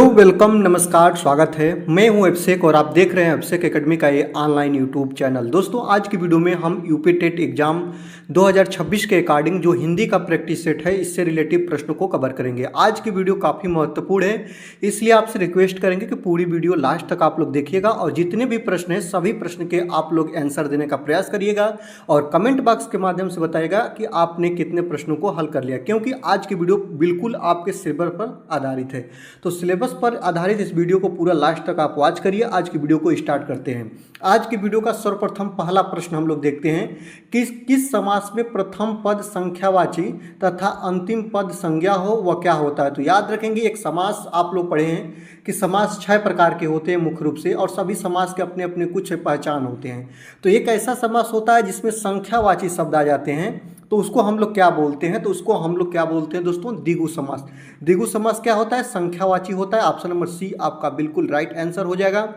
Hello welcome नमस्कार स्वागत है। मैं हूं अभिषेक और आप देख रहे हैं अभिषेक एकेडमी का ये ऑनलाइन यूट्यूब चैनल। दोस्तों आज की वीडियो में हम यूपी टेट एग्जाम 2026 के अकॉर्डिंग जो हिंदी का प्रैक्टिस सेट है इससे रिलेटिव प्रश्नों को कवर करेंगे। आज की वीडियो काफ़ी महत्वपूर्ण है, इसलिए आपसे रिक्वेस्ट करेंगे कि पूरी वीडियो लास्ट तक आप लोग देखिएगा और जितने भी प्रश्न हैं सभी प्रश्न के आप लोग आंसर देने का प्रयास करिएगा और कमेंट बॉक्स के माध्यम से बताइएगा कि आपने कितने प्रश्नों को हल कर लिया, क्योंकि आज की वीडियो बिल्कुल आपके सिलेबस पर आधारित है। तो सिलेबस पर आधारित इस वीडियो को पूरा लास्ट तक आप वॉच करिए। आज की वीडियो को स्टार्ट करते हैं। आज की वीडियो का सर्वप्रथम पहला प्रश्न हम लोग देखते हैं कि किस समास में प्रथम पद संख्यावाची तथा अंतिम पद संज्ञा हो वह क्या होता है। तो याद रखेंगे एक समास आप लोग पढ़े हैं कि समास 6 प्रकार के होते हैं मुख्य रूप से, और सभी समास के अपने अपने कुछ पहचान होते हैं। तो एक ऐसा समास होता है जिसमें संख्यावाची शब्द आ जाते हैं, तो उसको हम लोग क्या बोलते हैं, तो उसको हम लोग क्या बोलते हैं दोस्तों, द्विगु समास। द्विगु समास क्या होता है, संख्यावाची होता है। ऑप्शन नंबर सी आपका बिल्कुल राइट आंसर हो जाएगा।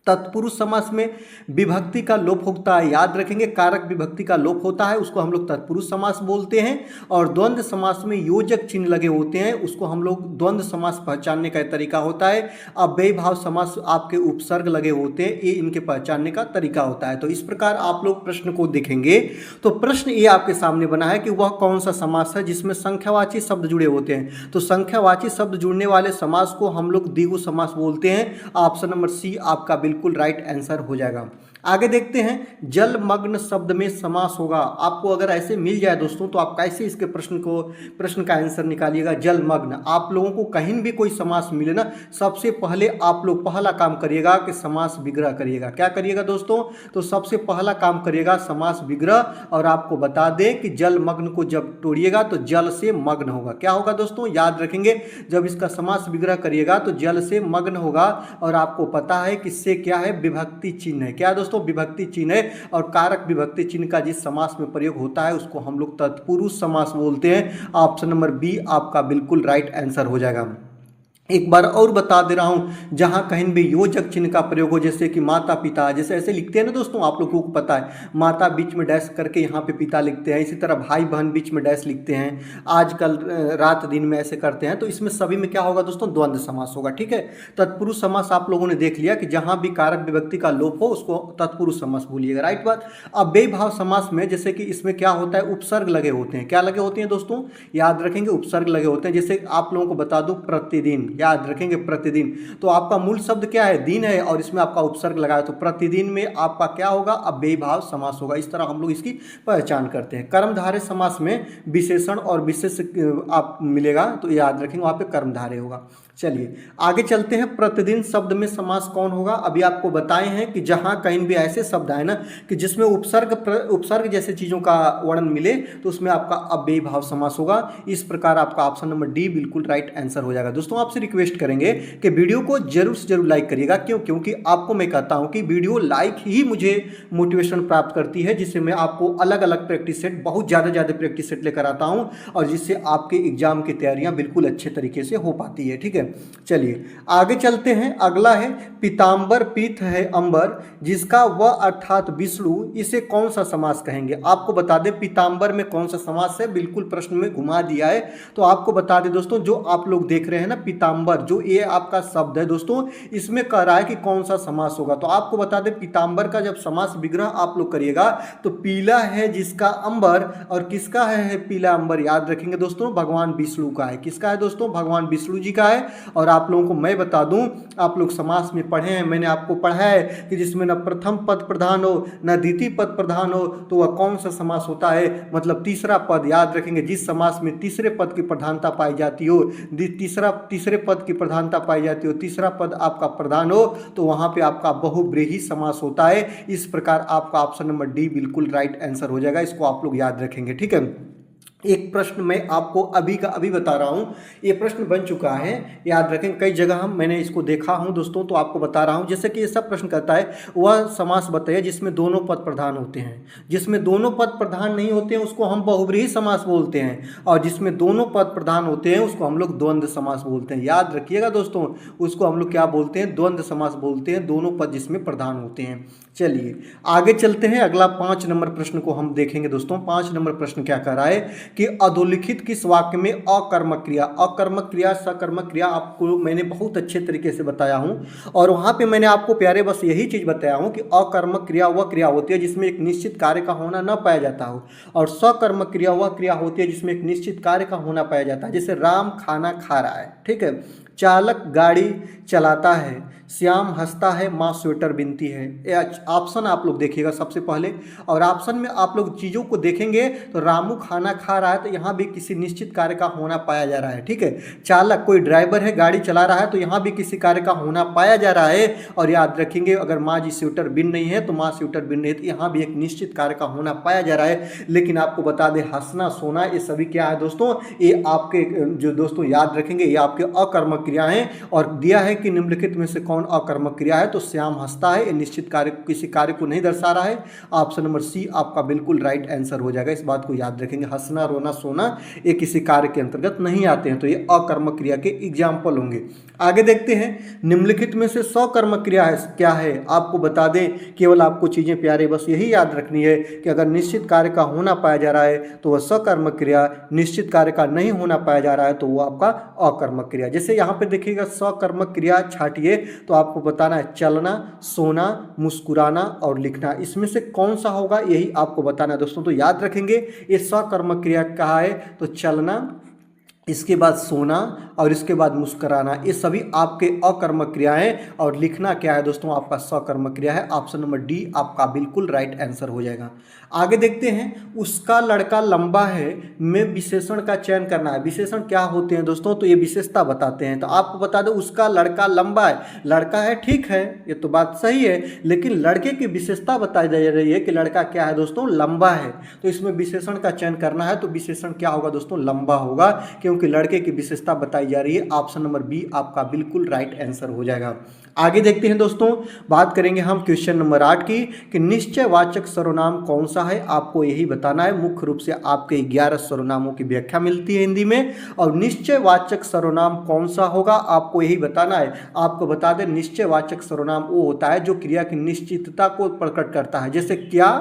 तत्पुरुष समास में विभक्ति का लोप होता है, याद रखेंगे कारक विभक्ति का लोप होता है, उसको हम लोग तत्पुरुष समास बोलते हैं। और द्वंद्व समास में योजक चिन्ह लगे होते हैं, उसको हम लोग द्वंद्व समास पहचानने का तरीका होता है। अव्ययी भाव समास आपके उपसर्ग लगे होते हैं, ये इनके पहचानने का तरीका होता है। तो इस प्रकार आप लोग प्रश्न को देखेंगे तो प्रश्न ये आपके सामने बना है कि वह कौन सा समास है जिसमें संख्यावाची शब्द जुड़े होते हैं। तो संख्यावाची शब्द जुड़ने वाले समास को हम लोग द्विगु समास बोलते हैं। ऑप्शन नंबर सी आपका बिल्कुल राइट आंसर हो जाएगा। आगे देखते हैं जलमग्न शब्द में समास होगा। आपको अगर ऐसे मिल जाए दोस्तों तो आप कैसे इसके प्रश्न का आंसर निकालिएगा। जलमग्न आप लोगों को कहीं भी कोई समास मिले ना, सबसे पहले आप लोग पहला काम करिएगा कि समास विग्रह करिएगा। क्या करिएगा दोस्तों, तो सबसे पहला काम करिएगा समास विग्रह। और आपको बता दें कि जलमग्न को जब तोड़िएगा तो जल से मग्न होगा। क्या होगा दोस्तों, याद रखेंगे जब इसका समास विग्रह करिएगा तो जल से मग्न होगा। और आपको पता है कि इससे क्या है, विभक्ति चिन्ह है। क्या दोस्तों, विभक्ति चिन्ह है। और कारक विभक्ति चिन्ह का जिस समास में प्रयोग होता है उसको हम लोग तत्पुरुष समास बोलते हैं। ऑप्शन नंबर बी आपका बिल्कुल राइट आंसर हो जाएगा। एक बार और बता दे रहा हूं, जहां कहीं भी योजक चिन्ह का प्रयोग हो, जैसे कि माता पिता, जैसे ऐसे लिखते हैं ना दोस्तों, आप लोगों को पता है माता बीच में डैश करके यहाँ पे पिता लिखते हैं। इसी तरह भाई बहन बीच में डैश लिखते हैं, आजकल रात दिन में ऐसे करते हैं। तो इसमें सभी में क्या होगा दोस्तों, द्वंद्व समास होगा। ठीक है, तत्पुरुष समास आप लोगों ने देख लिया कि जहां भी कारक विभक्ति का लोप हो उसको तत्पुरुष समास बोलिएगा। राइट बात। अब अव्ययी भाव समास में जैसे कि इसमें क्या होता है, उपसर्ग लगे होते हैं। क्या लगे होते हैं दोस्तों, याद रखेंगे उपसर्ग लगे होते हैं। जैसे आप लोगों को बता दूं प्रतिदिन, याद रखेंगे प्रतिदिन, तो आपका मूल शब्द क्या है, दिन है, और इसमें आपका उपसर्ग लगाया तो प्रतिदिन में आपका क्या होगा, अव्ययी भाव समास होगा। इस तरह हम लोग इसकी पहचान करते हैं। कर्मधारय समास में विशेषण और विशेष आप मिलेगा, तो याद रखेंगे वहां पे कर्मधारय होगा। चलिए आगे चलते हैं। प्रतिदिन शब्द में समास कौन होगा। अभी आपको बताए हैं कि जहां कहीं भी ऐसे शब्द आए ना कि जिसमें उपसर्ग जैसे चीजों का वर्णन मिले तो उसमें आपका अव्ययी भाव समास होगा। इस प्रकार आपका ऑप्शन नंबर डी बिल्कुल राइट आंसर हो जाएगा। दोस्तों आपसे रिक्वेस्ट करेंगे कि वीडियो को जरूर से जरूर लाइक करिएगा। क्यों, क्योंकि आपको मैं कहता हूं कि वीडियो लाइक ही मुझे मोटिवेशन प्राप्त करती है, जिससे मैं आपको अलग अलग प्रैक्टिस सेट, बहुत ज़्यादा प्रैक्टिस सेट लेकर आता हूं और जिससे आपके एग्जाम की तैयारियां बिल्कुल अच्छे तरीके से हो पाती है। ठीक है, चलिए आगे चलते हैं। अगला है पीतांबर पीत है अंबर जिसका व अर्थात विष्णु, इसे कौन सा समास कहेंगे। आपको बता दें पीतांबर में कौन सा समास है, बिल्कुल प्रश्न में घुमा दिया है। तो आपको बता दें दोस्तों, जो आप लोग देख रहे हैं ना पीतांबर, जो ये आपका शब्द है दोस्तों, इसमें कह रहा है कि कौन सा समास होगा। तो आपको बता दें पीतांबर का जब समास विग्रह आप लोग करिएगा तो पीला है जिसका अंबर, और किसका है पीला अंबर, याद रखेंगे दोस्तों भगवान विष्णु का है। किसका है दोस्तों, भगवान विष्णु जी का है। और आप लोगों को मैं बता दूं, आप लोग समास में पढ़े हैं, मैंने आपको पढ़ा है कि जिसमें न प्रथम पद प्रधान हो न द्वितीय पद प्रधान हो तो वह कौन सा समास होता है, मतलब तीसरा पद। याद रखेंगे जिस समास में तीसरे पद की प्रधानता पाई जाती हो, तीसरे पद की प्रधानता पाई जाती हो, तीसरा पद आपका प्रधान हो, तो वहां पे आपका बहुब्रीहि समास होता है। इस प्रकार आपका ऑप्शन नंबर डी बिल्कुल राइट आंसर हो जाएगा। इसको आप लोग याद रखेंगे। ठीक है, एक प्रश्न मैं आपको अभी का अभी बता रहा हूँ, ये प्रश्न बन चुका है, याद रखें कई जगह मैंने इसको देखा हूँ दोस्तों, तो आपको बता रहा हूँ। जैसे कि ये सब प्रश्न कहता है वह समास बताइए जिसमें दोनों पद प्रधान होते हैं। जिसमें दोनों पद प्रधान नहीं होते हैं उसको हम बहुब्रीहि समास बोलते हैं, और जिसमें दोनों पद प्रधान होते हैं उसको हम लोग द्वंद्व समास बोलते हैं। याद रखिएगा दोस्तों, उसको हम लोग क्या बोलते हैं, द्वंद्व समास बोलते हैं, दोनों पद जिसमें प्रधान होते हैं। चलिए आगे चलते हैं। अगला 5 नंबर प्रश्न को हम देखेंगे दोस्तों। 5 नंबर प्रश्न क्या कह रहा है कि अधोलिखित किस वाक्य में अकर्मक क्रिया, अकर्मक क्रिया, सकर्मक क्रिया आपको मैंने बहुत अच्छे तरीके से बताया हूँ। और वहाँ पे मैंने आपको प्यारे बस यही चीज़ बताया हूँ कि अकर्मक क्रिया वह क्रिया होती है जिसमें एक निश्चित कार्य का होना न पाया जाता हो, और सकर्मक क्रिया वह क्रिया होती है जिसमें एक निश्चित कार्य का होना पाया जाता है। जैसे राम खाना खा रहा है, ठीक है, चालक गाड़ी चलाता है, श्याम हंसता है, माँ स्वेटर बिनती है। ये ऑप्शन आप लोग देखिएगा सबसे पहले, और ऑप्शन में आप लोग चीज़ों को देखेंगे तो रामू खाना खा रहा है तो यहाँ भी किसी निश्चित कार्य का होना पाया जा रहा है, ठीक है। चालक कोई ड्राइवर है, गाड़ी चला रहा है तो यहाँ भी किसी कार्य का होना पाया जा रहा है। और याद रखेंगे अगर माँ जी स्वेटर बिन रही है तो माँ स्वेटर बिन रही है, तो यहाँ भी एक निश्चित कार्य का होना पाया जा रहा है। लेकिन आपको बता दें हंसना सोना ये सभी क्या है दोस्तों, ये आपके जो दोस्तों याद रखेंगे ये आपके अकर्मक क्रिया हैं। और दिया है कि निम्नलिखित में से कौन अकर्मक क्रिया है, तो श्याम हंसता है, ये निश्चित कार्य किसी कार्य को नहीं दर्शा रहा है। ऑप्शन नंबर सी आपका बिल्कुल राइट आंसर हो जाएगा। इस बात को याद रखेंगे, हंसना रोना सोना ये किसी कार्य के अंतर्गत नहीं आते हैं, तो ये अकर्मक क्रिया के एग्जाम्पल होंगे। आगे देखते हैं निम्नलिखित में से सकर्मक क्रिया है क्या है। आपको बता दें, केवल आपको चीज़ें प्यारे बस यही याद रखनी है कि अगर निश्चित कार्य का होना पाया जा रहा है तो वह सकर्मक क्रिया, निश्चित कार्य का नहीं होना पाया जा रहा है तो वो आपका अकर्मक क्रिया। जैसे यहाँ पे देखिएगा सकर्मक क्रिया छाटिए तो आपको बताना है चलना, सोना, मुस्कुराना और लिखना, इसमें से कौन सा होगा यही आपको बताना है दोस्तों। तो याद रखेंगे ये सकर्मक क्रिया कहा है तो चलना, इसके बाद सोना और इसके बाद मुस्कुराना, ये सभी आपके अकर्मक क्रियाएं। और लिखना क्या है दोस्तों, आपका सकर्मक क्रिया है। ऑप्शन नंबर डी आपका बिल्कुल राइट आंसर हो जाएगा। आगे देखते हैं, उसका लड़का लंबा है में विशेषण का चयन करना है। विशेषण क्या होते हैं दोस्तों, तो ये विशेषता बताते हैं। तो आपको बता दें उसका लड़का लंबा है, लड़का है ठीक है, ये तो बात सही है, लेकिन लड़के की विशेषता बताई जा रही है कि लड़का क्या है दोस्तों, लंबा है। तो इसमें विशेषण का चयन करना है, तो विशेषण क्या होगा दोस्तों, लंबा होगा, क्योंकि लड़के की विशेषता बताई जा रही है। ऑप्शन नंबर बी आपका बिल्कुल राइट आंसर हो जाएगा। आगे देखते हैं दोस्तों, बात करेंगे हम क्वेश्चन नंबर 8 की कि निश्चयवाचक सर्वनाम कौन सा है, आपको यही बताना है। मुख्य रूप से आपके 11 सर्वनामों की व्याख्या मिलती है हिंदी में, और निश्चयवाचक सर्वनाम कौन सा होगा आपको यही बताना है। आपको बता दें निश्चयवाचक सर्वनाम वो होता है जो क्रिया की निश्चितता को प्रकट करता है, जैसे क्या,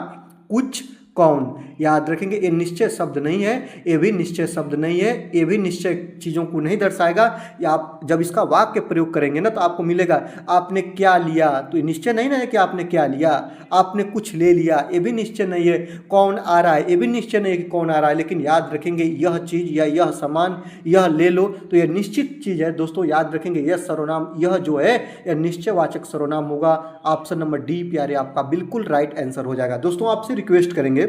कुछ, कौन। याद रखेंगे ये निश्चय शब्द नहीं है, ये भी निश्चय शब्द नहीं है, ये भी निश्चय चीज़ों को नहीं दर्शाएगा। या आप जब इसका वाक्य प्रयोग करेंगे ना तो आपको मिलेगा आपने क्या लिया, तो ये निश्चय नहीं ना है कि आपने क्या लिया। आपने कुछ ले लिया, ये भी निश्चय नहीं है। कौन आ रहा है, ये भी निश्चय नहीं है कि कौन आ रहा है। लेकिन याद रखेंगे यह चीज़ या यह सामान, यह ले लो, तो यह निश्चित चीज़ है दोस्तों। याद रखेंगे यह सर्वनाम, यह जो है यह निश्चयवाचक सर्वनाम होगा। ऑप्शन नंबर डी प्यारे आपका बिल्कुल राइट आंसर हो जाएगा। दोस्तों आपसे रिक्वेस्ट करेंगे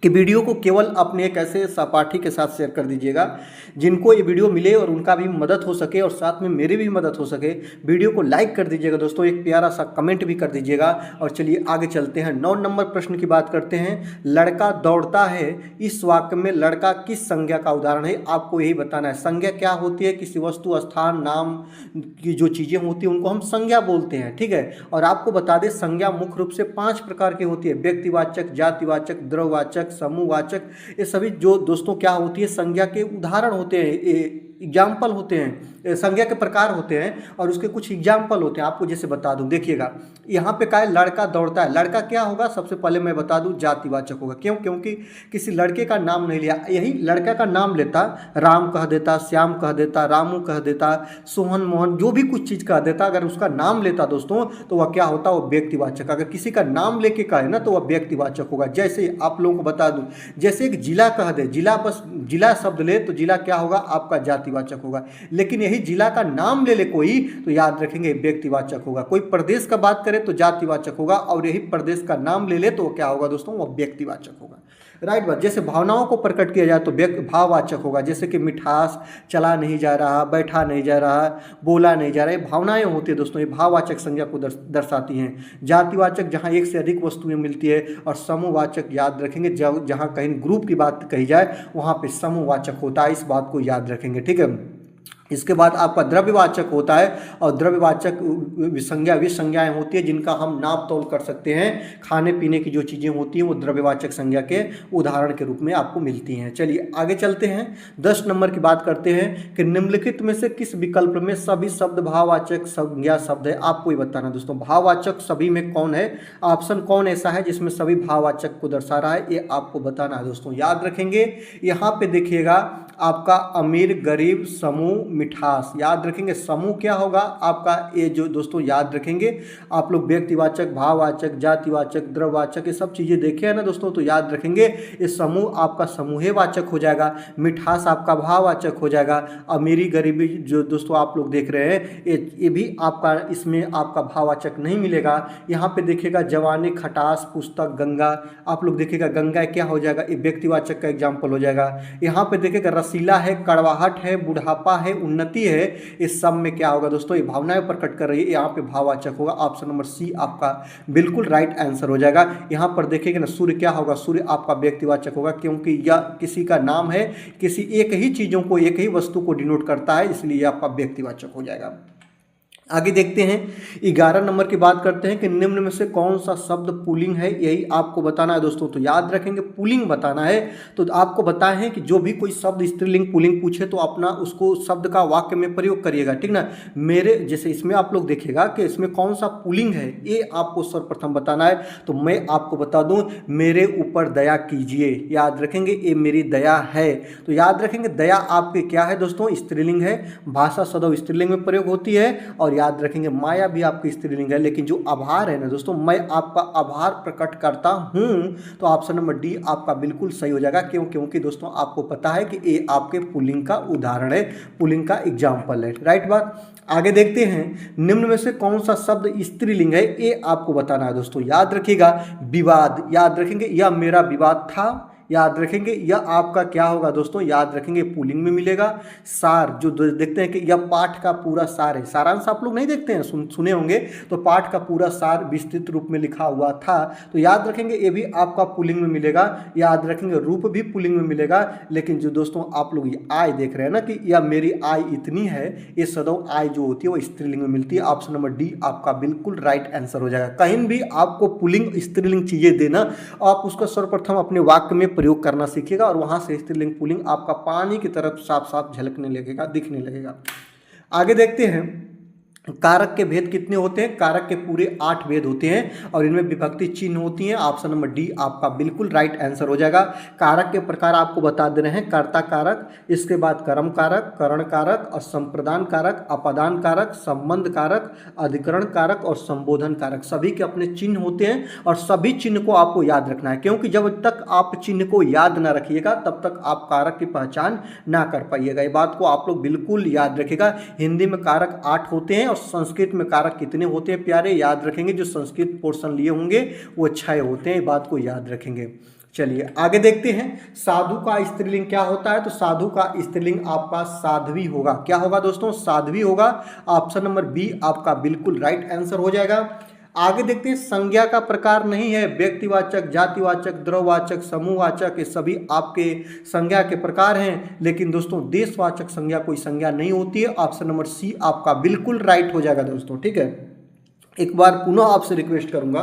कि वीडियो को केवल अपने एक ऐसे सहपाठी के साथ शेयर कर दीजिएगा जिनको ये वीडियो मिले और उनका भी मदद हो सके और साथ में मेरी भी मदद हो सके। वीडियो को लाइक कर दीजिएगा दोस्तों, एक प्यारा सा कमेंट भी कर दीजिएगा। और चलिए आगे चलते हैं, 9 नंबर प्रश्न की बात करते हैं। लड़का दौड़ता है, इस वाक्य में लड़का किस संज्ञा का उदाहरण है, आपको यही बताना है। संज्ञा क्या होती है, किसी वस्तु, स्थान, नाम की जो चीज़ें होती हैं उनको हम संज्ञा बोलते हैं, ठीक है। और आपको बता दें संज्ञा मुख्य रूप से 5 प्रकार की होती है, व्यक्तिवाचक, जातिवाचक, द्रव्यवाचक, समूहवाचक। ये सभी जो दोस्तों क्या होती है, संज्ञा के उदाहरण होते हैं, एग्जाम्पल होते हैं, संज्ञा के प्रकार होते हैं और उसके कुछ एग्जाम्पल होते हैं। आपको जैसे बता दूं, देखिएगा यहाँ पे क्या है, लड़का दौड़ता है। लड़का क्या होगा, सबसे पहले मैं बता दूं जातिवाचक होगा। क्यों, क्योंकि किसी लड़के का नाम नहीं लिया, यही लड़का का नाम लेता, राम कह देता, श्याम कह देता, रामू कह देता, सोहन, मोहन, जो भी कुछ चीज़ कह देता, अगर उसका नाम लेता दोस्तों तो वह क्या होता, वो व्यक्तिवाचक। अगर किसी का नाम लेके कहे ना तो वह व्यक्तिवाचक होगा। जैसे आप लोगों को बता दूं, जैसे एक जिला कह दे, जिला, बस जिला शब्द ले तो जिला क्या होगा, आपका जातिवाचक होगा। लेकिन यही जिला का नाम ले ले कोई तो याद रखेंगे व्यक्तिवाचक होगा। कोई प्रदेश का बात करे तो जातिवाचक होगा, और यही प्रदेश का नाम ले ले तो क्या होगा दोस्तों, वो व्यक्तिवाचक होगा। राइट बात। जैसे भावनाओं को प्रकट किया जाए तो भाववाचक होगा, जैसे कि मिठास, चला नहीं जा रहा, बैठा नहीं जा रहा, बोला नहीं जा रहा, ये भावनाएं होती है दोस्तों, ये भाववाचक संज्ञा को दर्शाती हैं। जातिवाचक जहाँ एक से अधिक वस्तुएं मिलती है, और समूहवाचक याद रखेंगे जहाँ कहीं ग्रुप की बात कही जाए वहाँ पे समूहवाचक होता है, इस बात को याद रखेंगे, ठीक है। इसके बाद आपका द्रव्यवाचक होता है, और द्रव्यवाचक विसंज्ञा विसंज्ञाएं होती है जिनका हम नाप तोल कर सकते हैं। खाने पीने की जो चीज़ें होती हैं वो द्रव्यवाचक संज्ञा के उदाहरण के रूप में आपको मिलती हैं। चलिए आगे चलते हैं, 10 नंबर की बात करते हैं कि निम्नलिखित में से किस विकल्प में सभी शब्द भाववाचक संज्ञा शब्द है। आपको ही बताना दोस्तों, भाववाचक सभी में कौन है, ऑप्शन कौन ऐसा है जिसमें सभी भाववाचक को दर्शा रहा है, ये आपको बताना है दोस्तों। याद रखेंगे, यहाँ पे देखिएगा आपका अमीर गरीब समूह मिठास, याद रखेंगे समूह क्या होगा आपका, ये जो दोस्तों याद रखेंगे आप लोग व्यक्तिवाचक भाववाचक जातिवाचक द्रव्यवाचक ये सब चीज़ें देखे हैं ना दोस्तों, तो याद रखेंगे ये समूह आपका समूहवाचक हो जाएगा, मिठास आपका भाववाचक हो जाएगा, अमीरी गरीबी जो दोस्तों आप लोग देख रहे हैं ये भी आपका इसमें आपका भाववाचक नहीं मिलेगा। यहाँ पे देखिएगा जवानी खटास पुस्तक गंगा, आप लोग देखिएगा गंगा क्या हो जाएगा, ये व्यक्तिवाचक का एग्जाम्पल हो जाएगा। यहाँ पे देखिएगा रसीला है, कड़वाहट है, बुढ़ापा है, उन्नति है, इस सब में क्या होगा दोस्तों, ये भावनाएं प्रकट कर रही है, यहाँ पे भाववाचक होगा। ऑप्शन नंबर सी आपका बिल्कुल राइट आंसर हो जाएगा। यहाँ पर देखिएगा ना सूर्य क्या होगा, सूर्य आपका व्यक्तिवाचक होगा क्योंकि यह किसी का नाम है, किसी एक ही चीज़ों को एक ही वस्तु को डिनोट करता है, इसलिए यह आपका व्यक्तिवाचक हो जाएगा। आगे देखते हैं, 11 नंबर की बात करते हैं कि निम्न में से कौन सा शब्द पुल्लिंग है, यही आपको बताना है दोस्तों। तो याद रखेंगे पुल्लिंग बताना है, तो आपको बताए हैं कि जो भी कोई शब्द स्त्रीलिंग पुल्लिंग पूछे तो अपना उसको शब्द का वाक्य में प्रयोग करिएगा, ठीक ना। मेरे जैसे इसमें आप लोग देखिएगा कि इसमें कौन सा पुल्लिंग है ये आपको सर्वप्रथम बताना है, तो मैं आपको बता दूं मेरे ऊपर दया कीजिए, याद रखेंगे ये मेरी दया है। तो याद रखेंगे दया आपके क्या है दोस्तों, स्त्रीलिंग है, भाषा सदैव स्त्रीलिंग में प्रयोग होती है। और याद रखेंगे माया भी आपकी स्त्रीलिंग है, लेकिन जो आभार है ना दोस्तों, मैं आपका आभार प्रकट करता हूं, तो ऑप्शन नंबर डी आपका बिल्कुल सही हो जाएगा। क्यों, क्योंकि दोस्तों आपको पता है कि ये आपके पुल्लिंग का उदाहरण है, पुल्लिंग का एग्जाम्पल है, राइट बात। आगे देखते हैं, निम्न में से कौन सा शब्द स्त्रीलिंग है, ये आपको बताना है दोस्तों। याद रखिएगा विवाद, याद रखेंगे यह मेरा विवाद था, याद रखेंगे यह आपका क्या होगा दोस्तों, याद रखेंगे पुल्लिंग में मिलेगा। सार जो देखते हैं कि यह पाठ का पूरा सार है, सारांश आप लोग नहीं देखते हैं, सुने होंगे, तो पाठ का पूरा सार विस्तृत रूप में लिखा हुआ था, तो याद रखेंगे ये भी आपका पुल्लिंग में मिलेगा। याद रखेंगे रूप भी पुल्लिंग में मिलेगा, लेकिन जो दोस्तों आप लोग ये आय देख रहे हैं ना कि यह मेरी आय इतनी है, ये सदैव आय जो होती है वो स्त्रीलिंग में मिलती है। ऑप्शन नंबर डी आपका बिल्कुल राइट आंसर हो जाएगा। कहीं भी आपको पुल्लिंग स्त्रीलिंग चीजें देना, आप उसका सर्वप्रथम अपने वाक्य में प्रयोग करना सीखिएगा, और वहां से स्त्रीलिंग पुल्लिंग आपका पानी की तरफ साफ साफ झलकने लगेगा, दिखने लगेगा। आगे देखते हैं, कारक के भेद कितने होते हैं, कारक के पूरे 8 भेद होते हैं, और इनमें विभक्ति चिन्ह होती हैं। ऑप्शन नंबर डी आपका बिल्कुल राइट आंसर हो जाएगा। कारक के प्रकार आपको बता दे रहे हैं, कर्ता कारक, इसके बाद कर्म कारक, करण कारक और संप्रदान कारक, अपादान कारक, संबंध कारक, अधिकरण कारक और संबोधन कारक, सभी के अपने चिन्ह होते हैं, और सभी चिन्ह को आपको याद रखना है, क्योंकि जब तक आप चिन्ह को याद ना रखिएगा तब तक आप कारक की पहचान ना कर पाइएगा। ये बात को आप लोग बिल्कुल याद रखिएगा। हिंदी में कारक 8 होते हैं, संस्कृत में कारक कितने होते हैं प्यारे, याद रखेंगे, जो संस्कृत पोर्शन लिए होंगे वो 6 होते हैं, बात को याद रखेंगे। चलिए आगे देखते हैं, साधु का स्त्रीलिंग क्या होता है, तो साधु का स्त्रीलिंग आपका साध्वी होगा। क्या होगा दोस्तों, साध्वी होगा। ऑप्शन नंबर बी आपका बिल्कुल राइट आंसर हो जाएगा। आगे देखते हैं, संज्ञा का प्रकार नहीं है, व्यक्तिवाचक जातिवाचक द्रव्यवाचक समूहवाचक ये सभी आपके संज्ञा के प्रकार हैं, लेकिन दोस्तों देशवाचक संज्ञा कोई संज्ञा नहीं होती है। ऑप्शन नंबर सी आपका बिल्कुल राइट हो जाएगा दोस्तों, ठीक है। एक बार पुनः आपसे रिक्वेस्ट करूंगा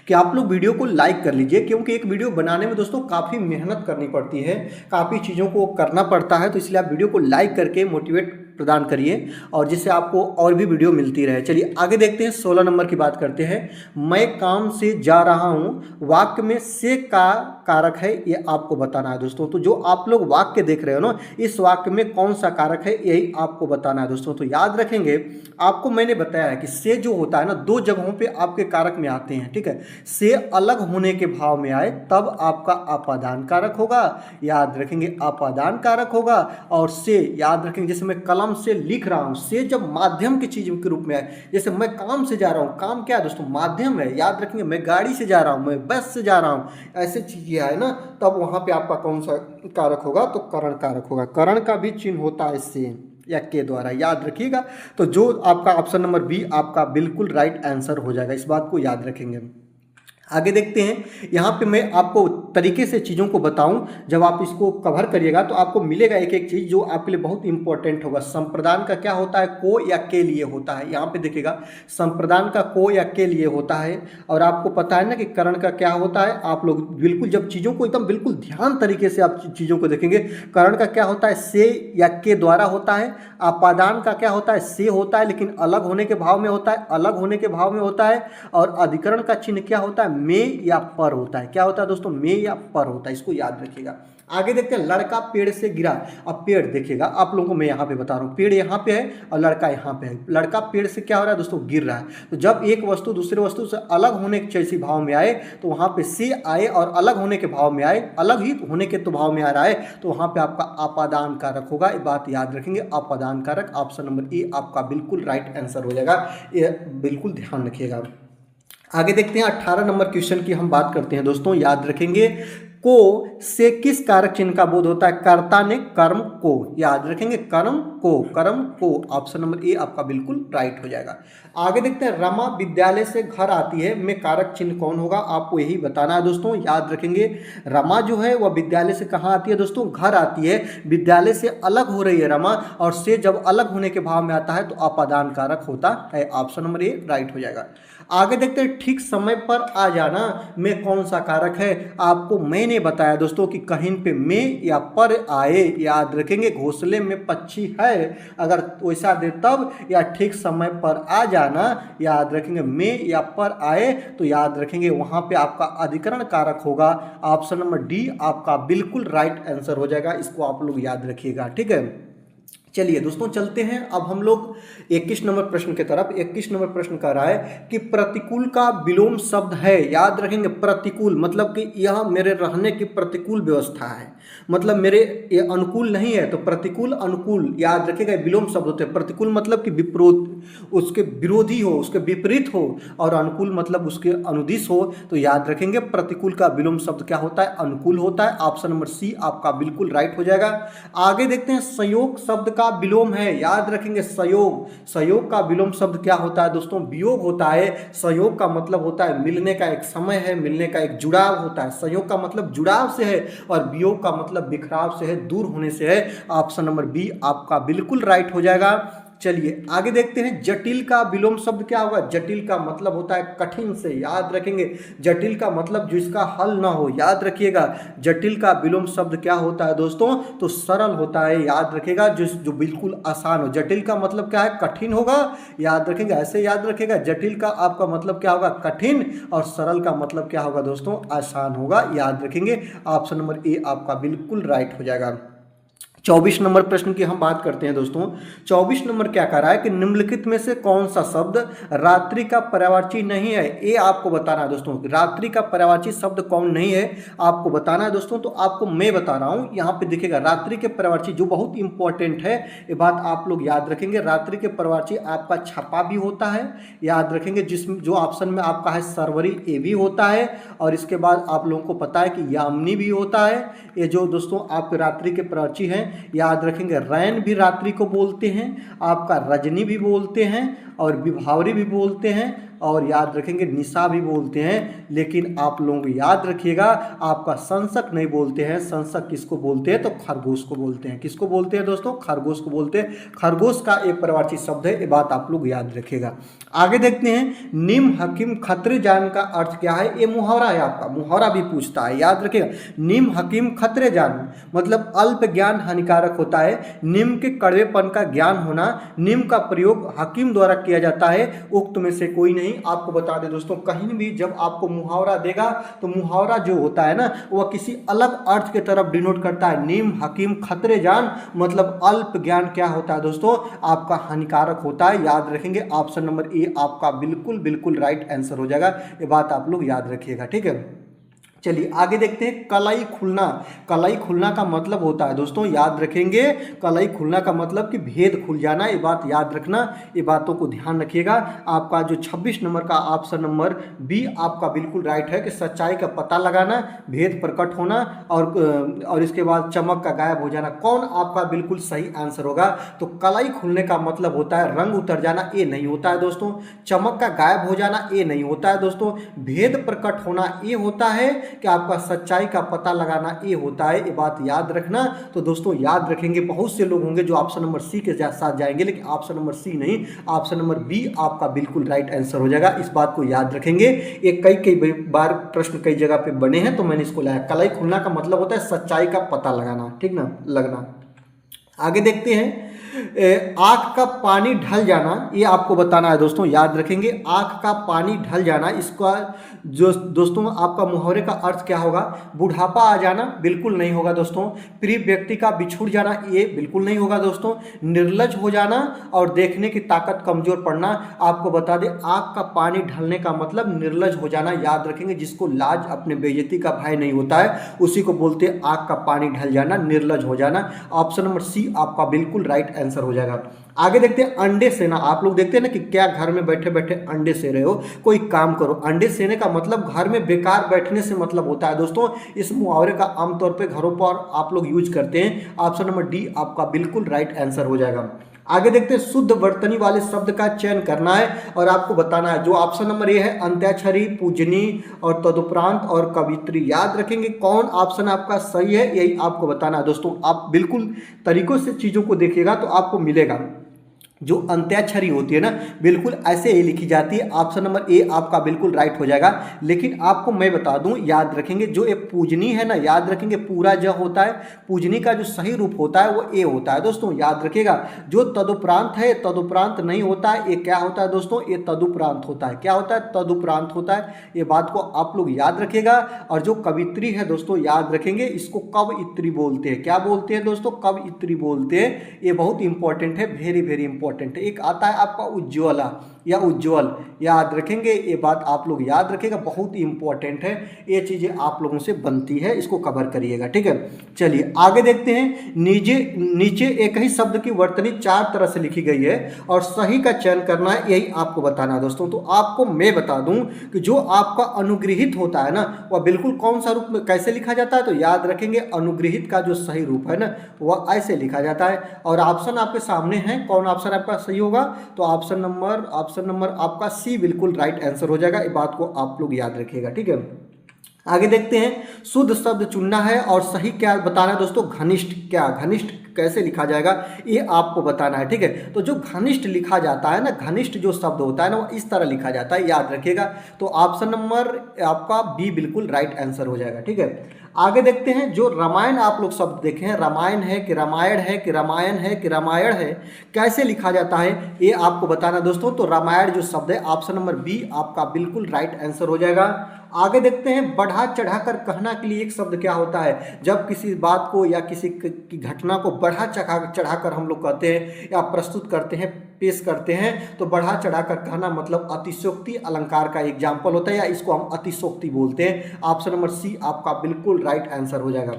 कि आप लोग वीडियो को लाइक कर लीजिए, क्योंकि एक वीडियो बनाने में दोस्तों काफ़ी मेहनत करनी पड़ती है, काफ़ी चीज़ों को करना पड़ता है, तो इसलिए आप वीडियो को लाइक करके मोटिवेट प्रदान करिए, और जिससे आपको और भी वीडियो मिलती रहे। चलिए आगे देखते हैं, 16 नंबर की बात करते हैं। मैं काम से जा रहा हूँ, वाक्य में से का कारक है, ये आपको बताना है दोस्तों। तो जो आप लोग वाक्य देख रहे हो ना, इस वाक्य में कौन सा कारक है यही आपको बताना है दोस्तों। तो याद रखेंगे, आपको मैंने बताया है कि से जो होता है ना, 2 जगहों पे आपके कारक में आते हैं, ठीक है। से अलग होने के भाव में आए तब आपका अपादान कारक होगा, याद रखेंगे अपादान कारक होगा। और से याद रखेंगे, जैसे मैं कलम से लिख रहा हूं, से जब माध्यम की चीज के रूप में आए, जैसे मैं काम से जा रहा हूं, काम क्या है दोस्तों, माध्यम है, याद रखेंगे। मैं गाड़ी से जा रहा हूं, मैं बस से जा रहा हूं, ऐसे चीजें आए ना, तब वहां पे आपका कौन सा कारक होगा, तो करण कारक होगा। करण का भी चिन्ह होता है से या के द्वारा, याद रखिएगा। तो जो आपका ऑप्शन नंबर बी आपका बिल्कुल राइट आंसर हो जाएगा, इस बात को याद रखेंगे। आगे देखते हैं। यहाँ पे मैं आपको तरीके से चीज़ों को बताऊं, जब आप इसको कवर करिएगा तो आपको मिलेगा एक एक चीज़ जो आपके लिए बहुत इंपॉर्टेंट होगा। संप्रदान का क्या होता है, को या के लिए होता है। यहाँ पे देखिएगा संप्रदान का को या के लिए होता है। और आपको पता है ना कि करण का क्या होता है। आप लोग बिल्कुल जब चीज़ों को एकदम बिल्कुल ध्यान तरीके से आप चीज़ों को देखेंगे, करण का क्या होता है, से या के द्वारा होता है। अपादान का क्या होता है, से होता है लेकिन अलग होने के भाव में होता है, अलग होने के भाव में होता है। और अधिकरण का चिन्ह क्या होता है, में या पर होता है। क्या होता है दोस्तों, में या पर होता है। इसको याद रखिएगा। आगे देखते हैं, लड़का पेड़ से गिरा। अब पेड़ देखिएगा, आप लोगों को मैं यहाँ पे बता रहा हूँ, पेड़ यहाँ पे है और लड़का यहाँ पे है। लड़का पेड़ से क्या हो रहा है दोस्तों, गिर रहा है। तो जब एक वस्तु दूसरे वस्तु से अलग होने के जैसी भाव में आए तो वहाँ पे से आए, और अलग होने के भाव में आए, अलग ही होने के तो भाव में आ रहा है, तो वहाँ पे आपका अपादान कारक होगा। ये बात याद रखेंगे, अपादान कारक। ऑप्शन नंबर ए आपका बिल्कुल राइट आंसर हो जाएगा। ये बिल्कुल ध्यान रखिएगा। आगे देखते हैं 18 नंबर क्वेश्चन की हम बात करते हैं दोस्तों। याद रखेंगे, को से किस कारक चिन्ह का बोध होता है, कर्ता ने कर्म को। याद रखेंगे, कर्म को, कर्म को। ऑप्शन नंबर ए आपका बिल्कुल राइट हो जाएगा। आगे देखते हैं, रमा विद्यालय से घर आती है में कारक चिन्ह कौन होगा, आपको यही बताना है दोस्तों। याद रखेंगे, रमा जो है वह विद्यालय से कहाँ आती है दोस्तों, घर आती है। विद्यालय से अलग हो रही है रमा, और से जब अलग होने के भाव में आता है तो अपादान कारक होता है। ऑप्शन नंबर ए राइट हो जाएगा। आगे देखते हैं, ठीक समय पर आ जाना में कौन सा कारक है। आपको मैंने बताया दोस्तों कि कहीं पे में या पर आए। याद रखेंगे, घोंसले में पक्षी है, अगर वैसा दे तब, या ठीक समय पर आ जाना। याद रखेंगे, में या पर आए तो याद रखेंगे वहां पे आपका अधिकरण कारक होगा। ऑप्शन नंबर डी आपका बिल्कुल राइट आंसर हो जाएगा। इसको आप लोग याद रखिएगा, ठीक है। चलिए दोस्तों, चलते हैं अब हम लोग 21 नंबर प्रश्न की तरफ। 21 नंबर प्रश्न कह रहा है कि प्रतिकूल का विलोम शब्द है। याद रखेंगे, प्रतिकूल मतलब कि यह मेरे रहने की प्रतिकूल व्यवस्था है, मतलब मेरे ये अनुकूल नहीं है। तो प्रतिकूल, अनुकूल, याद रखिएगा विलोम शब्द होते हैं। प्रतिकूल मतलब कि उसके विरोधी हो, उसके विपरीत हो, और अनुकूल मतलब उसके अनुदिश हो। तो याद रखेंगे, प्रतिकूल का विलोम शब्द क्या होता है, अनुकूल होता है। ऑप्शन नंबर सी आपका बिल्कुल राइट हो जाएगा। आगे देखते हैं, संयोग शब्द का विलोम है। याद रखेंगे, सहयोग, सहयोग का विलोम शब्द क्या होता है दोस्तों, वियोग होता है। सहयोग का मतलब होता है मिलने का एक समय है, मिलने का एक जुड़ाव होता है। सहयोग का मतलब जुड़ाव से है, और वियोग का मतलब बिखराव से है, दूर होने से है। ऑप्शन नंबर बी आपका बिल्कुल राइट हो जाएगा। चलिए आगे देखते हैं, जटिल का विलोम शब्द क्या होगा। जटिल का मतलब होता है कठिन से। याद रखेंगे, जटिल का मतलब जिसका हल ना हो। याद रखिएगा, जटिल का विलोम शब्द क्या होता है दोस्तों, तो सरल होता है। याद रखिएगा, जो बिल्कुल आसान हो। जटिल का मतलब क्या है, कठिन होगा। याद रखेंगे, ऐसे याद रखिएगा, जटिल का आपका मतलब क्या होगा, कठिन, और सरल का मतलब क्या होगा दोस्तों, आसान होगा। याद रखेंगे, ऑप्शन नंबर ए आपका बिल्कुल राइट हो जाएगा। 24 नंबर प्रश्न की हम बात करते हैं दोस्तों। 24 नंबर क्या कह रहा है कि निम्नलिखित में से कौन सा शब्द रात्रि का पर्यायवाची नहीं है। ये आपको बताना है दोस्तों, रात्रि का पर्यायवाची शब्द कौन नहीं है, आपको बताना है दोस्तों। तो आपको मैं बता रहा हूँ, यहाँ पे देखिएगा, रात्रि के पर्यायवाची जो बहुत इंपॉर्टेंट है, ये बात आप लोग याद रखेंगे। रात्रि के पर्यायवाची आपका छपा भी होता है। याद रखेंगे, जिसमें जो ऑप्शन में आपका है सरवरी, ए भी होता है। और इसके बाद आप लोगों को पता है कि यामिनी भी होता है। ये जो दोस्तों आपके रात्रि के पर्यायवाची हैं, याद रखेंगे, रैन भी रात्रि को बोलते हैं, आपका रजनी भी बोलते हैं, और विभावरी भी बोलते हैं, और याद रखेंगे निशा भी बोलते हैं। लेकिन आप लोग याद रखिएगा, आपका संसक नहीं बोलते हैं। संसक किसको बोलते हैं, तो खरगोश को बोलते हैं। किसको बोलते हैं दोस्तों, खरगोश को बोलते हैं। खरगोश का एक पर्यायवाची शब्द है, ये बात आप लोग याद रखिएगा। आगे देखते हैं, निम हकीम खतरे जान का अर्थ क्या है। ये मुहावरा है आपका, मुहावरा भी पूछता है। याद रखिएगा, निम हकीम खतरे जान मतलब अल्प ज्ञान हानिकारक होता है। निम के कड़वेपन का ज्ञान होना। निम का प्रयोग हकीम द्वारा किया जाता है, उक्त में से कोई नहीं। आपको बता दें दोस्तों, कहीं भी जब आपको मुहावरा देगा तो मुहावरा जो होता है ना, वह किसी अलग अर्थ के तरफ डिनोट करता है। निम हकीम खतरे जान मतलब अल्प ज्ञान क्या होता है दोस्तों, आपका हानिकारक होता है। याद रखेंगे, ऑप्शन नंबर ए आपका बिल्कुल बिल्कुल राइट आंसर हो जाएगा। ये बात आप लोग याद रखिएगा, ठीक है। चलिए आगे देखते हैं कलाई खुलना। कलाई खुलना का मतलब होता है दोस्तों, याद रखेंगे, कलाई खुलना का मतलब कि भेद खुल जाना। ये बात याद रखना, ये बातों को ध्यान रखिएगा। आपका जो 26 नंबर का ऑप्शन नंबर बी आपका बिल्कुल राइट है कि सच्चाई का पता लगाना, भेद प्रकट होना और इसके बाद चमक का गायब हो जाना। कौन आपका बिल्कुल सही आंसर होगा? तो कलाई खुलने का मतलब होता है रंग उतर जाना, ये नहीं होता है दोस्तों। चमक का गायब हो जाना, ये नहीं होता है दोस्तों। भेद प्रकट होना, ये होता है कि आपका सच्चाई का पता लगाना, ये होता है। ये बात याद रखना। तो दोस्तों याद रखेंगे, बहुत से लोग होंगे जो ऑप्शन नंबर सी के साथ जाएंगे, लेकिन ऑप्शन नंबर सी नहीं, ऑप्शन नंबर बी आपका बिल्कुल राइट आंसर हो जाएगा। इस बात को याद रखेंगे। ये कई बार प्रश्न कई जगह पे बने हैं, तो मैंने इसको लाया। कलाई खुलना का मतलब होता है सच्चाई का पता लगाना, ठीक ना, लगना। आगे देखते हैं आँख का पानी ढल जाना, ये आपको बताना है दोस्तों, याद रखेंगे। आँख का पानी ढल जाना, इसका जो दोस्तों आपका मुहावरे का अर्थ क्या होगा? बुढ़ापा आ जाना, बिल्कुल नहीं होगा दोस्तों। प्रिय व्यक्ति का बिछुड़ जाना, ये बिल्कुल नहीं होगा दोस्तों। निर्लज हो जाना और देखने की ताकत कमजोर पड़ना। आपको बता दें, आँख का पानी ढलने का मतलब निर्लज हो जाना, याद रखेंगे। जिसको लाज अपने बेइज्जती का भय नहीं होता है, उसी को बोलते हैं आँख का पानी ढल जाना, निर्लज हो जाना। ऑप्शन नंबर सी आपका बिल्कुल राइट आंसर हो जाएगा। आगे देखते हैं अंडे सेना। आप लोग देखते हैं ना कि क्या घर में बैठे बैठे अंडे से रहे हो, कोई काम करो। अंडे सेने का मतलब घर में बेकार बैठने से मतलब होता है दोस्तों। इस मुहावरे का आमतौर पे घरों पर आप लोग यूज करते हैं। ऑप्शन नंबर डी आपका बिल्कुल राइट आंसर हो जाएगा। आगे देखते हैं शुद्ध वर्तनी वाले शब्द का चयन करना है और आपको बताना है। जो ऑप्शन नंबर ए है, अंत्याक्षरी, पूजनी और तदुपरांत और कवित्री, याद रखेंगे कौन ऑप्शन आपका सही है, यही आपको बताना है दोस्तों। आप बिल्कुल तरीकों से चीज़ों को देखिएगा तो आपको मिलेगा। जो अंत्याक्षरी होती है ना, बिल्कुल ऐसे ही लिखी जाती है। ऑप्शन नंबर ए आपका बिल्कुल राइट हो जाएगा। लेकिन आपको मैं बता दूं, याद रखेंगे, जो ये पूजनी है ना, याद रखेंगे पूरा ज होता है। पूजनी का जो सही रूप होता है वो ए होता है दोस्तों, याद रखिएगा। जो तदुपरांत है, तदुपरांत नहीं होता है। ये क्या होता है दोस्तों? ये तदुपरांत होता है। क्या होता है? तदुपरांत होता है। ये बात को आप लोग याद रखिएगा। और जो कवित्री है दोस्तों, याद रखेंगे, इसको कवयित्री बोलते हैं। क्या बोलते हैं दोस्तों? कवयित्री बोलते हैं। ये बहुत इंपॉर्टेंट है, वेरी वेरी इंपॉर्टेंट। एक आता है आपका उज्ज्वला या उज्ज्वल, याद रखेंगे। ये बात आप लोग याद रखेगा, बहुत ही इंपॉर्टेंट है। ये चीजें आप लोगों से बनती है, इसको कवर करिएगा, ठीक है। चलिए आगे देखते हैं। नीचे एक ही शब्द की वर्तनी 4 तरह से लिखी गई है और सही का चयन करना है, यही आपको बताना है दोस्तों। तो आपको मैं बता दूं कि जो आपका अनुग्रहित होता है ना, वह बिल्कुल कौन सा रूप में कैसे लिखा जाता है? तो याद रखेंगे, अनुग्रहित का जो सही रूप है ना, वह ऐसे लिखा जाता है। और ऑप्शन आपके सामने है, कौन ऑप्शन आपका सही होगा? तो ऑप्शन नंबर आपका सी बिल्कुल राइट आंसर हो जाएगा। इस बात को आप लोग याद रखिएगा, ठीक है। आगे देखते हैं, शुद्ध शब्द चुनना है और सही क्या बताना है दोस्तों? घनिष्ठ। क्या घनिष्ठ कैसे लिखा जाएगा, ये आपको बताना है, ठीक है। तो जो घनिष्ठ लिखा जाता है ना, घनिष्ठ जो शब्द होता है ना, वो इस तरह लिखा जाता है, याद रखिएगा। तो ऑप्शन नंबर आपका बी बिल्कुल राइट आंसर हो जाएगा, ठीक है। आगे देखते हैं, जो रामायण आप लोग शब्द देखे हैं, रामायण है कि रामायण है कि रामायण है कि रामायण है, कैसे लिखा जाता है, ये आपको बताना दोस्तों। तो रामायण जो शब्द है, ऑप्शन नंबर बी आपका बिल्कुल राइट आंसर हो जाएगा। आगे देखते हैं, बढ़ा चढ़ाकर कहना के लिए एक शब्द क्या होता है? जब किसी बात को या किसी की घटना को बढ़ा चढ़ाकर हम लोग कहते हैं या प्रस्तुत करते हैं, पेश करते हैं, तो बढ़ा चढ़ाकर कहना मतलब अतिशयोक्ति अलंकार का एग्जाम्पल होता है, या इसको हम अतिशयोक्ति बोलते हैं। ऑप्शन नंबर सी आपका बिल्कुल राइट आंसर हो जाएगा।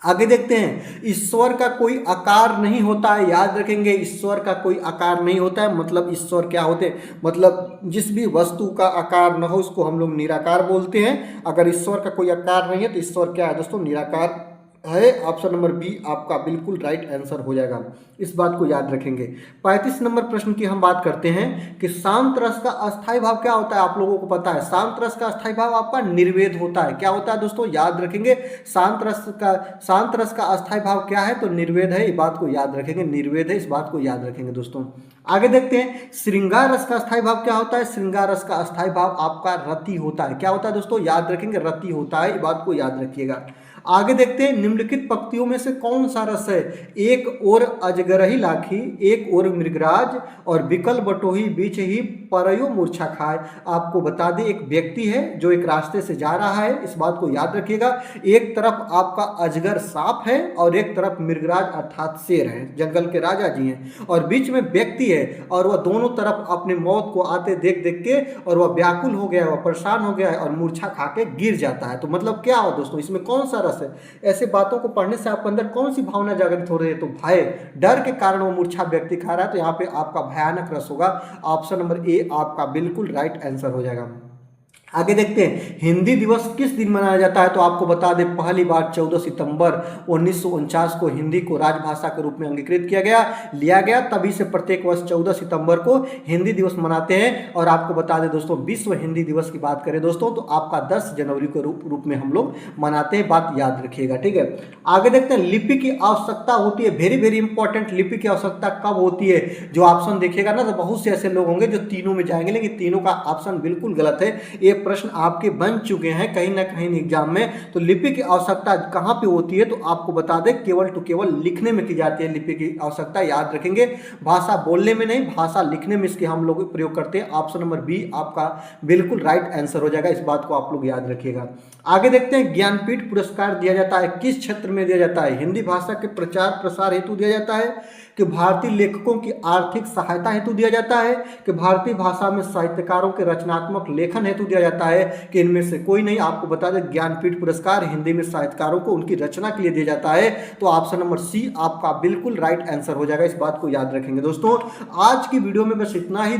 आगे देखते हैं, ईश्वर का कोई आकार नहीं होता है, याद रखेंगे, ईश्वर का कोई आकार नहीं होता है। मतलब ईश्वर क्या होते हैं? मतलब जिस भी वस्तु का आकार न हो उसको हम लोग निराकार बोलते हैं। अगर ईश्वर का कोई आकार नहीं है तो ईश्वर क्या है दोस्तों? निराकार है। ऑप्शन नंबर बी आपका बिल्कुल राइट आंसर हो जाएगा। इस बात को याद रखेंगे। 35 नंबर प्रश्न की हम बात करते हैं कि शांत रस का अस्थायी भाव क्या होता है? आप लोगों को पता है, शांत रस का अस्थायी भाव आपका निर्वेद होता है। क्या होता है दोस्तों? याद रखेंगे, शांत रस का अस्थायी भाव क्या है? तो निर्वेद है। इस बात को याद रखेंगे, निर्वेद है, इस बात को याद रखेंगे दोस्तों। आगे देखते हैं, श्रृंगार रस का अस्थायी भाव क्या होता है? श्रृंगार रस का अस्थायी भाव आपका रति होता है। क्या होता है दोस्तों? याद रखेंगे, रति होता है। इस बात को याद रखिएगा। आगे देखते हैं, निम्नलिखित पंक्तियों में से कौन सा रस है? एक और अजगरही लाखी, एक और मृगराज और बिकल बटोही बीच ही परयो मूर्छा खाए। आपको बता दें एक व्यक्ति है जो एक रास्ते से जा रहा है, इस बात को याद रखिएगा। एक तरफ आपका अजगर सांप है और एक तरफ मृगराज अर्थात शेर है, जंगल के राजा जी हैं, और बीच में व्यक्ति है और वह दोनों तरफ अपने मौत को आते देख देख के और वह व्याकुल हो गया है, वह परेशान हो गया है और मूर्छा खा के गिर जाता है। तो मतलब क्या हो दोस्तों, इसमें कौन सा रस है? ऐसे बातों को पढ़ने से आपके अंदर कौन सी भावना जागृत हो रही है? तो भय, डर के कारण वो मूर्छा व्यक्ति खा रहा है। तो यहाँ पे आपका भयानक रस होगा। ऑप्शन नंबर ए आपका बिल्कुल राइट आंसर हो जाएगा। आगे देखते हैं हिंदी दिवस किस दिन मनाया जाता है। तो आपको बता दें पहली बार 14 सितंबर 1949 को हिंदी को राजभाषा के रूप में अंगीकृत लिया गया। तभी से प्रत्येक वर्ष 14 सितंबर को हिंदी दिवस मनाते हैं। और आपको बता दें दोस्तों विश्व हिंदी दिवस की बात करें दोस्तों तो आपका 10 जनवरी के रूप में हम लोग मनाते हैं, बात याद रखिएगा, ठीक है। आगे देखते हैं लिपि की आवश्यकता होती है, वेरी वेरी इंपॉर्टेंट, लिपि की आवश्यकता कब होती है? जो ऑप्शन देखिएगा ना तो बहुत से ऐसे लोग होंगे जो तीनों में जाएंगे, लेकिन तीनों का ऑप्शन बिल्कुल गलत है। ये प्रश्न आपके बन चुके हैं कहीं ना कहीं एग्जाम में। तो लिपि की आवश्यकता कहां पे होती है? तो आपको बता दें केवल टू केवल लिखने में की जाती है लिपि की आवश्यकता, याद रखेंगे। भाषा बोलने में नहीं, भाषा लिखने में इसके हम लोग प्रयोग करते हैं। ऑप्शन नंबर बी आपका बिल्कुल राइट आंसर हो जाएगा, इस बात को आप लोग याद रखिएगा। आगे देखते हैं ज्ञानपीठ पुरस्कार दिया जाता है किस क्षेत्र में दिया जाता है? हिंदी भाषा के प्रचार प्रसार हेतु दिया जाता है, कि भारतीय लेखकों की आर्थिक सहायता हेतु दिया जाता है, कि भारतीय भाषा में साहित्यकारों के रचनात्मक लेखन हेतु दिया जाता है, कि इनमें से कोई नहीं? आपको बता दें ज्ञानपीठ पुरस्कार हिंदी में साहित्यकारों को उनकी रचना के लिए दिया जाता है। तो ऑप्शन नंबर सी आपका बिल्कुल राइट आंसर हो जाएगा, इस बात को याद रखेंगे दोस्तों। आज की वीडियो में बस इतना ही।